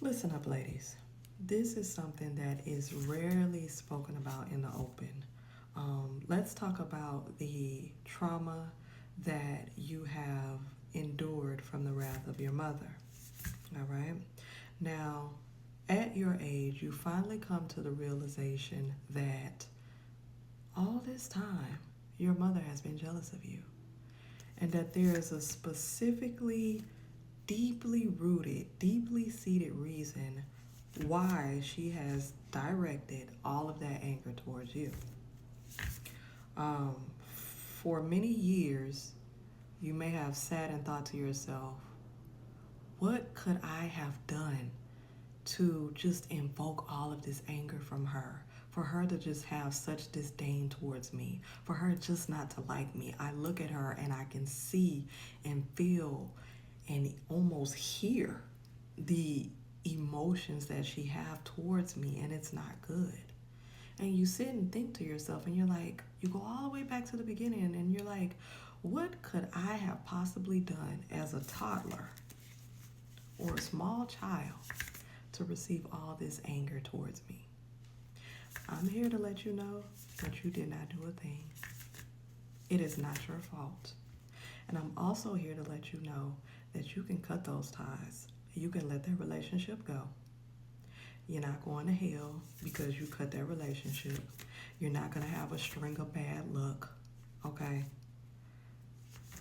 Listen up, ladies. This is something that is rarely spoken about in the open. Let's talk about the trauma that you have endured from the wrath of your mother. All right? Now, at your age, you finally come to the realization that all this time, your mother has been jealous of you, and that there is a specifically deeply rooted, deeply seated reason why she has directed all of that anger towards you. Um, for many years, you may have sat and thought to yourself, what could I have done to just invoke all of this anger from her? For her to just have such disdain towards me, for her just not to like me. I look at her and I can see and feel and almost hear the emotions that she have towards me, and it's not good. And you sit and think to yourself, and you're like, you go all the way back to the beginning, and you're like, what could I have possibly done as a toddler or a small child to receive all this anger towards me? I'm here to let you know that you did not do a thing. It is not your fault. And I'm also here to let you know that you can cut those ties. You can let that relationship go. You're not going to hell because you cut that relationship. You're not going to have a string of bad luck, okay?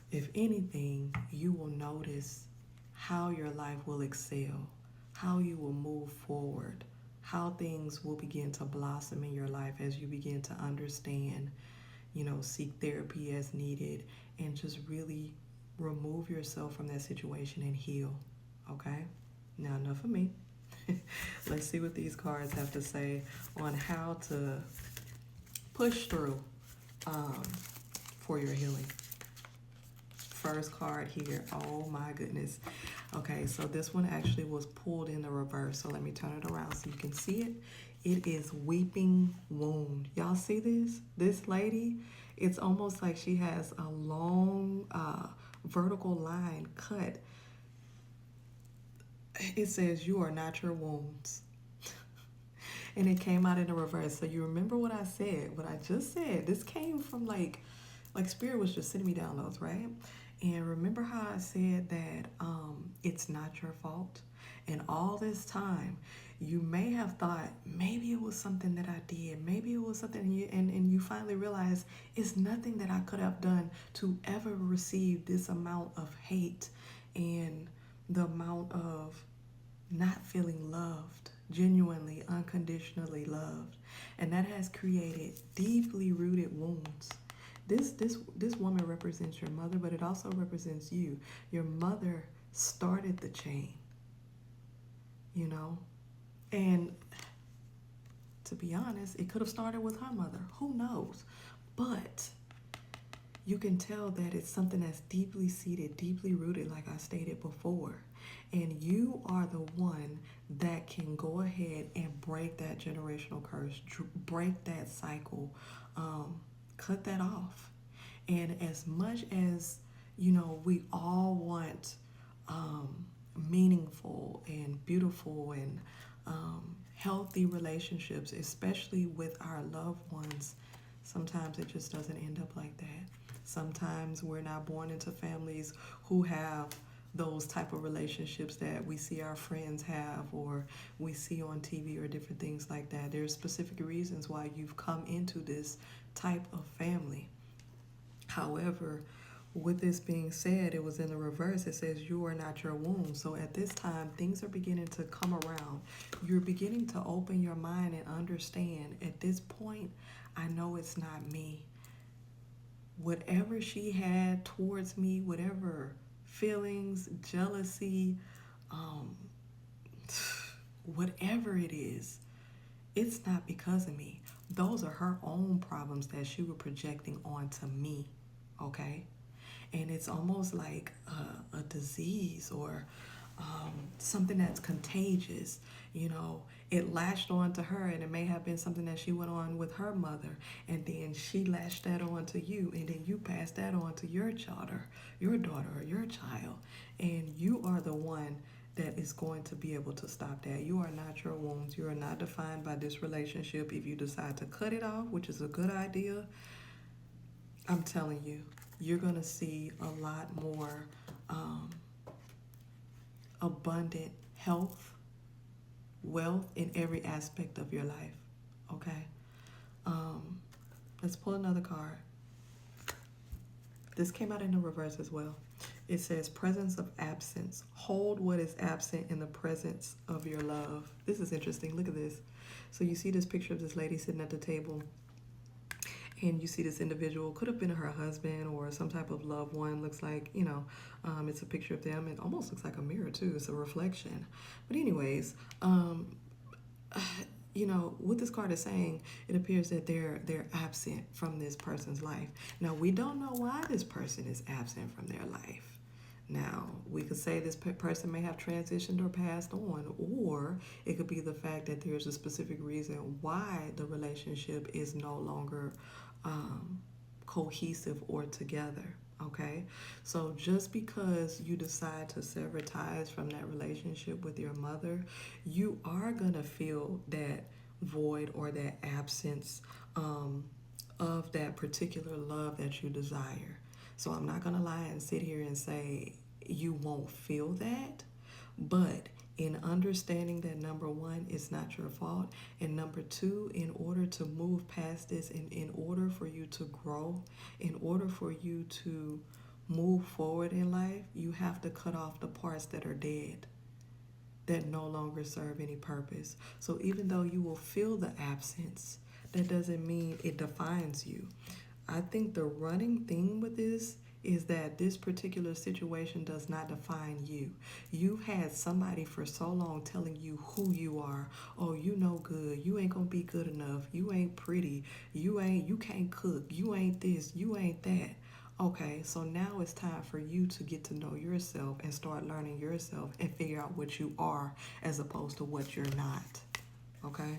If anything, you will notice how your life will excel, how you will move forward, how things will begin to blossom in your life as you begin to understand, seek therapy as needed, and just really remove yourself from that situation and heal, okay? Now, enough of me. Let's see what these cards have to say on how to push through for your healing. First card here. Oh my goodness. Okay, so this one actually was pulled in the reverse. So let me turn it around so you can see it. It is weeping wound. Y'all see this? This lady, it's almost like she has a long vertical line cut. It says, you are not your wounds. And it came out in the reverse. So you remember what I said, what I just said. This came from like Spirit was just sending me downloads, right? And remember how I said that it's not your fault? And all this time, you may have thought, maybe it was something that I did. Maybe it was something, and you finally realize it's nothing that I could have done to ever receive this amount of hate and the amount of not feeling loved, genuinely, unconditionally loved. And that has created deeply rooted wounds. This woman represents your mother, but it also represents you. Your mother started the chain, And to be honest, it could have started with her mother. Who knows? But you can tell that it's something that's deeply seated, deeply rooted, like I stated before. And you are the one that can go ahead and break that generational curse, break that cycle, cut that off. And as much as, we all want meaningful and beautiful and healthy relationships, especially with our loved ones, sometimes it just doesn't end up like that. Sometimes we're not born into families who have those type of relationships that we see our friends have or we see on TV or different things like that. There's specific reasons why you've come into this type of family. However, with this being said, it was in the reverse. It says you are not your womb. So at this time, things are beginning to come around. You're beginning to open your mind and understand, at this point, I know it's not me. Whatever she had towards me, whatever feelings, jealousy, whatever it is, it's not because of me. Those are her own problems that she was projecting onto me, okay? And it's almost like a disease or something that's contagious. It latched on to her, and it may have been something that she went on with her mother, and then she latched that on to you, and then you passed that on to your daughter, or your child, and you are the one that is going to be able to stop that. You are not your wounds. You are not defined by this relationship. If you decide to cut it off, which is a good idea, I'm telling you, you're going to see a lot more abundant health, wealth in every aspect of your life. Okay? Let's pull another card. This came out in the reverse as well. It says presence of absence. Hold what is absent in the presence of your love. This is interesting. Look at this. So you see this picture of this lady sitting at the table, and you see this individual, could have been her husband or some type of loved one. Looks like, it's a picture of them. It almost looks like a mirror too. It's a reflection. But anyways, what this card is saying, it appears that they're absent from this person's life. Now, we don't know why this person is absent from their life. Now, we could say this person may have transitioned or passed on, or it could be the fact that there's a specific reason why the relationship is no longer cohesive or together. Okay, so just because you decide to sever ties from that relationship with your mother, you are going to feel that void or that absence of that particular love that you desire. So I'm not going to lie and sit here and say you won't feel that, but in understanding that, number one, it's not your fault, and number two, in order to move past this, and in order for you to grow, in order for you to move forward in life, you have to cut off the parts that are dead, that no longer serve any purpose. So even though you will feel the absence, that doesn't mean it defines you. I think the running thing with this is that this particular situation does not define you. You've had somebody for so long telling you who you are. Oh, you no good. You ain't gonna be good enough. You ain't pretty. You can't cook. You ain't this. You ain't that. Okay, so now it's time for you to get to know yourself and start learning yourself and figure out what you are as opposed to what you're not. Okay?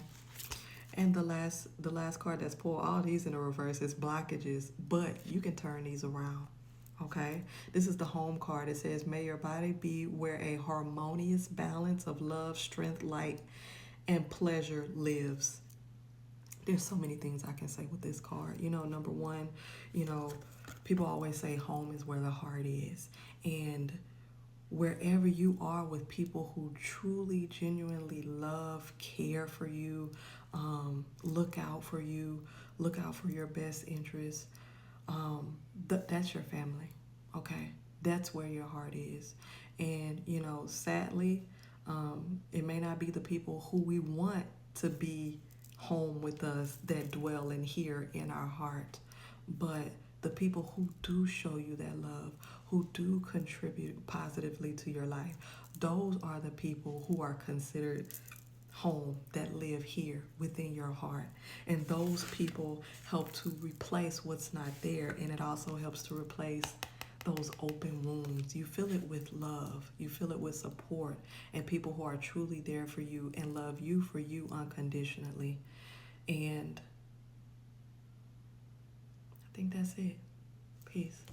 And the last card that's pulled, all these in the reverse, is blockages, but you can turn these around. Okay, this is the home card. It says, may your body be where a harmonious balance of love, strength, light, and pleasure lives. There's so many things I can say with this card. Number one, people always say home is where the heart is. And wherever you are with people who truly, genuinely love, care for you, look out for you, look out for your best interests, that's your family. Okay, that's where your heart is. And sadly, it may not be the people who we want to be home with us that dwell in here in our heart, but the people who do show you that love, who do contribute positively to your life, those are the people who are considered home, that live here within your heart. And those people help to replace what's not there, and it also helps to replace those open wounds. You fill it with love, you fill it with support, and people who are truly there for you and love you for you unconditionally. And I think that's it. Peace.